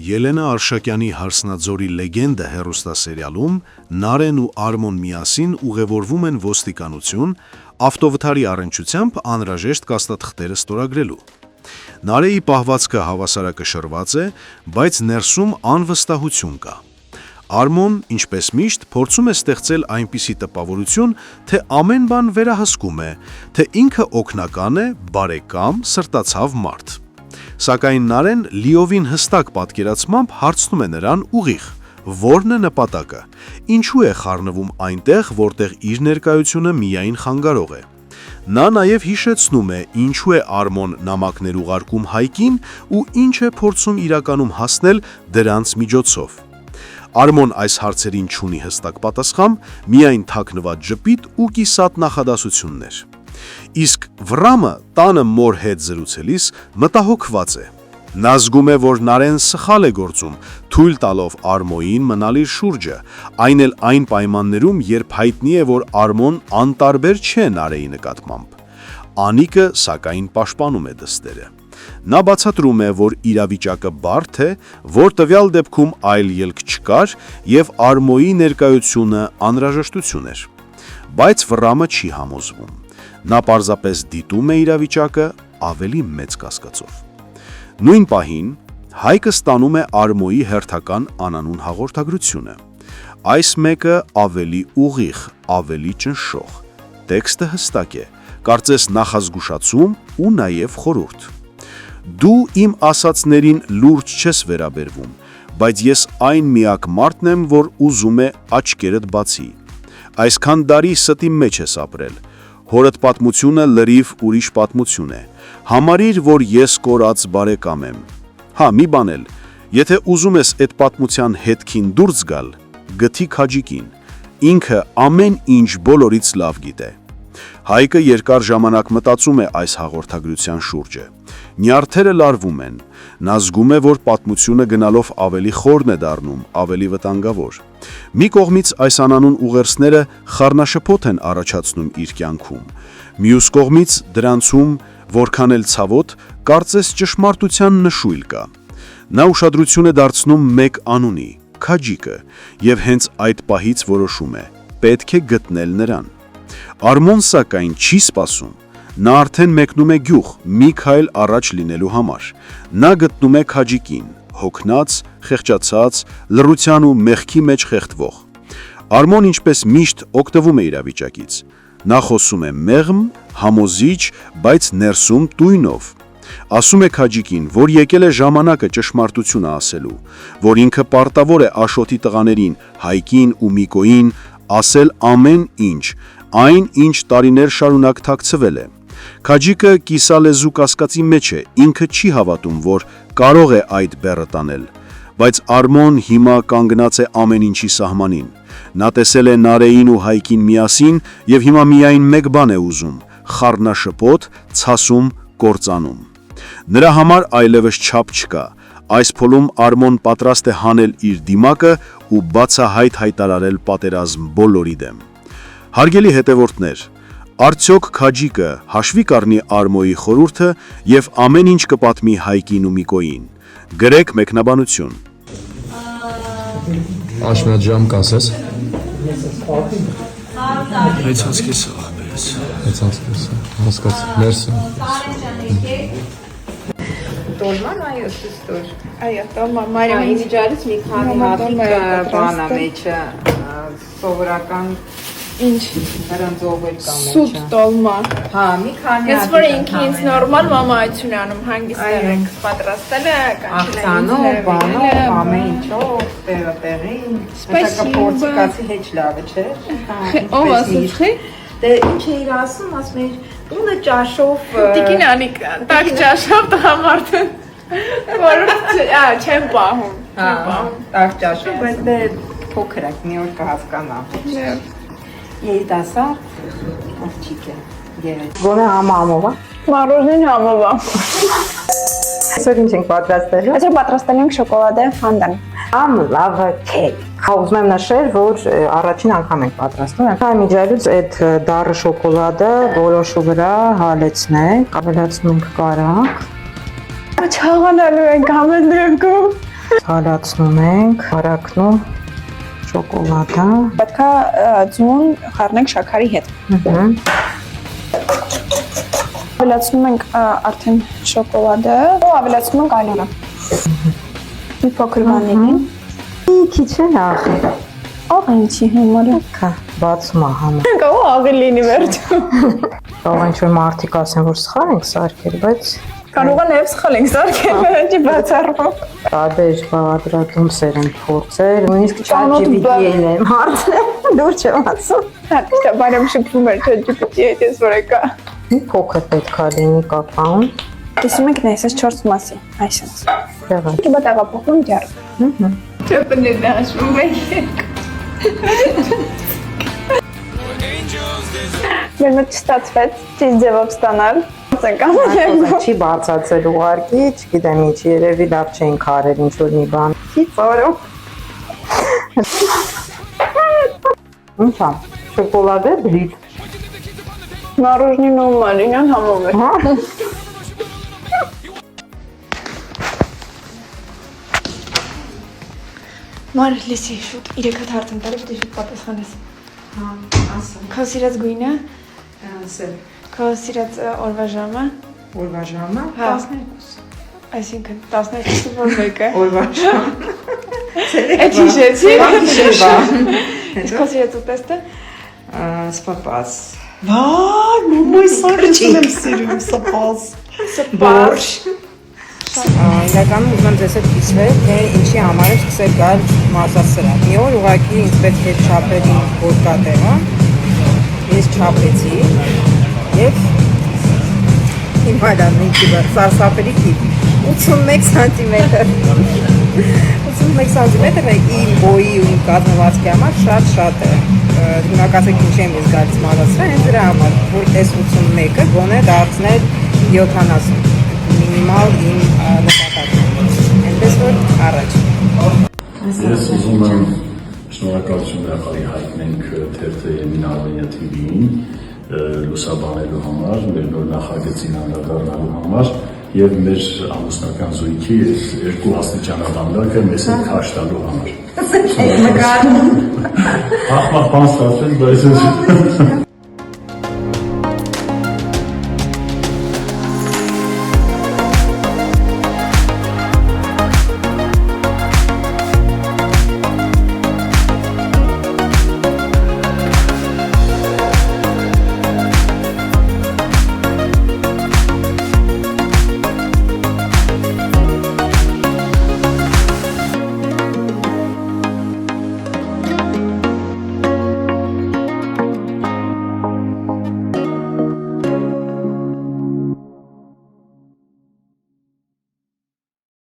Ելենա Արշակյանի «Հարսնաձորի լեգենդը» հեռուստասերիալում Նարեն ու Արմոն միասին ուղևորվում են ոստիկանություն ավտովթարի առնչությամբ անհրաժեշտ կաստաթղթերը ստորագրելու։ Նարեի պահվածքը հավասարակշռված է, բայց ներսում անվստահություն կա։ Արմոն, ինչպես միշտ, փորձում է ստեղծել այնպիսի տպավորություն, թե ամեն բան վերահսկում է, թե ինքը օգնական է, բարեկամ, սրտացավ մարդ։ Սակայն Նարեն լիովին հստակ պատկերացմամբ հարցնում է նրան ուղիղ. որն է նպատակը, ինչու է խառնվում այնտեղ, որտեղ իր ներկայությունը միայն խանգարող է։ Նա նաև հիշեցնում է, ինչու է Արմոն նամակներ ուղարկում Հայկին ու ինչ է փորձում իրականում հասնել դրանց միջոցով։ Արմոն այս հարցերին չունի հստակ պատասխան, միայն թաքնված ժպիտ ու կիսատ նախադասություններ։ Իսկ Վռամը տանը մոր հետ զրուցելիս մտահոգված է։ Նա զգում է, որ Նարեն սխալ է գործում, թույլ տալով Արմոյին մնալ իր շուրջը, այն էլ այն պայմաններում, երբ հայտնի է, որ Արմոն անտարբեր չէ Նարեի նկատմամբ։ Անիկը, սակայն, պաշտպանում է դստերը։ Նա բացատրում է, որ իրավիճակը բարդ է, որ տվյալ դեպքում այլ ելք չկար և Արմոյի ներկայությունը անհրաժեշտություն էր։ Բայց Վռամը չի համոզվում։ Նա պարզապես դիտում է իրավիճակը ավելի մեծ կասկածով։ Նույն պահին Հայկը ստանում է Արմոյի հերթական անանուն հաղորդագրությունը։ Այս մեկը ավելի ուղիղ, ավելի ճնշող։ Տեքստը հստակ է, կարծես նախազգուշացում ու նաև խորհուրդ։ Դու իմ ասածներին լուրջ չես վերաբերվում, բայց ես այն միակ մարդն եմ, որ ուզում է աչքերդ բացի։ Այսքան դարի ստի մեջ ես ապրել։ Հորդ պատմությունը լրիվ ուրիշ պատմություն է։ Համարիր, որ ես կորած բարեկամ եմ։ Հա, մի բան էլ, եթե ուզում ես այդ պատմության հետքին դուրս գալ, գթի Քաջիկին։ Ինքը ամեն ինչ բոլորից լավ գիտե։ Հայկը երկար ժամանակ մտածում է այս հաղորդագրության շուրջը։ Նյարդերը լարվում են։ Նա զգում է, որ պատմությունը գնալով ավելի խորն է դառնում, ավելի վտանգավոր։ Մի կողմից այս անանուն ուղերձները խառնաշփոթ են առաջացնում իր կյանքում։ Մյուս կողմից դրանցում, որքան էլ ցավոտ, կարծես ճշմարտության նշույլ կա։ Նա ուշադրություն է դարձնում մեկ անունի՝ Քաջիկը, և հենց այդ պահից որոշում է՝ պետք է գտնել նրան։ Արմոն սակայն չի սպասում։ Նա արդեն մեկնում է գյուղ, մի քայլ առաջ լինելու համար։ Նա գտնում է Քաջիկին, հոգնած, խեղճացած, լռության ու մեղքի մեջ խեղդվող։ Արմոն ինչպես միշտ օգտվում է իրավիճակից։ Նա խոսում է մեղմ, համոզիչ, բայց ներսում տույնով։ Ասում է Քաջիկին, որ եկել է ժամանակը ճշմարտությունը ասելու, որ ինքը պարտավոր է Աշոտի տղաներին, Հայկին ու Միկոյին ասել ամեն ինչ, այն, ինչ տարիներ շարունակ թաքցվել է։ Քաջիկը կիսալեզու կասկածի մեջ է, ինքը չի հավատում, որ կարող է այդ բեռը տանել։ Բայց Արմոն հիմա կանգնած է ամեն ինչի սահմանին։ Նա տեսել է Նարեին ու Հայկին միասին և հիմա միայն մեկ բան է ուզում՝ խառնաշփոթ, ցասում, կործանում։ Նրա համար այլևս չափ չկա։ Այս փուլում Արմոն պատրաստ է հանել իր դիմակը ու բացահայտ հայտարարել պատերազմ բոլորի դեմ։ Հարգելի հետևորդներ, արդյոք Քաջիկը հաշվի կառնի Արմոյի խորհուրդը և ամեն ինչ կպատմի Հայկին ու Միկոյին։ Գրեք մեկնաբանություն։ Աշնաջամ կասես։ Հեծած կեսը աղբերս։ Հեծած կեսը, հասկաց, ներսը։ Տոլման, այո, սուստոր։ Այո, տոլման, Մարիամի Ինջարից մի քանի հատիկ բանա մեջը, սովորական ինչ հրանձողել կա մեջը։ սուտ տոլմա։ Հա, մի քանի Ես որ ինքի ինձ նորմալ մամայություն անում, հանգիստներ ենք պատրաստել է, աղցանով, բանով, ամեն ինչով, տեղին, հետակա պորցիկացի հեչ լավը չէ։ Ով ասեց խի։ Դե ինչ էիր ասում, ասում էիր, ունը ճաշով… Տիկին անիկ, տակ ճաշով տղամարդն, որ չեմ պահում։ Տակ ճաշով, բայց դե փոքր եք, մի օր կհասկանամ։ Երիտասարդ աղջիկ է։ Գոնե համով, Մարոժին համով։ Այսօր ինչ ենք պատրաստել։ Այսօր պատրաստել ենք շոկոլադե ֆանդան։ Լավը քեկ։ Ուզում եմ նշել, որ առաջին անգամ ենք պատրաստում։ Այն միջայլուց այդ դառը շոկոլադը որոշու վրա հալեցնենք, ավելացնում ենք կարակ։ Չաղանալու ենք ամեն դեպքում։ Հալացնում ենք, հարակնում շոկոլադը։ Պետք է ձուն խառնենք շաքարի հետ։ Ավելացնում ենք արդեն շոկոլադը, ավելացնում ենք այլորը։ Մի փոքր վանիլին։ Քիչ է աղի։ Աղի հիմարը։ Կա, բացում է համը։ Կարող աղի լինի վերջում։ Կարող ինչ-որ մարդիկ ասեն, որ սխալ ենք սարքել, բայց Կարող է նաև սխալ ենք սարքել, չի բացառվում։ տարբեր բաղադրատոմսեր են փորձել, նույնիսկ ChatGPT-ին եմ հարցնել, դուր չեմ ասում։ Դա բարեմ շփվում էր ChatGPT-ի հետ, ես որ եկա։ Մի փոքր պետք է լինի կակաոն։ Տեսնում եք նայես 4 մասի, այսպես։ Տեղը։ Կիբա տեղափոխում ջար։ Չպնի դաշվում եք։ Մեր մոտ չստացվեց ճիշտ ձևով ստանալ։ Չի բացածել ուղարկի, չգիտեմ ինչ, երևի լավ չէին քարել ինչ-որ մի բան։ Չի ծորում։ Ինչ է, շոկոլադե բրիդ։ Մառոժնին ու մարինան համով է։ Մար լիսի շուտ 3 հատ հարց եմ տալի, պետք է շուտ պատասխանես։ Հա, ասա։ Քո սիրած գույնը, Ասել։ քո սիրած օրվա ժամը, Օրվա ժամը Հա։ 12։ այսինքն 12-ը որ մեկը։ Օրվա ժամ։ Այդ հիշեցի։ Շեվա։ Քո սիրած ուտեստը, Սպապաս։ Վայ, մամայ սարքին եմ սիրում սպաս։ բորշ։ Իրականում ուզում եմ ձեզ հետ կիսվել, թե ինչի համար է սկսել գալ մարզասրահ։ Մի օր ուղղակի ինձ պետք է չափել իմ ոտկատեղը, ես չափեցի և իմ հայլանն ինքի բար, սարսապելի կիպ, 81 սանտիմետր, 81 սանտիմետր է իմ բոյի ու իմ կազմվածքի համար շատ է, դիմակացեք ինչ եմ ես գալիս մարզասրահ, հենց դրա համար, որ այս 81-ը գոնե դարձնել 70 մինիմալ իմ նպատակը, այնպես որ առաջ։ Ես ուզում եմ շնորհակալություն հրապարի հայտնենք թերթը Եմին Արմենիա TV-ին լուսաբանելու համար, մեր նոր նախագծին անդրադառնալու համար եւ մեր ամուսնական զույգի երկու աստիճանաբանդակը մեզ հետ քաշ տալու համար։ Ահա, բան ստացվել, բայց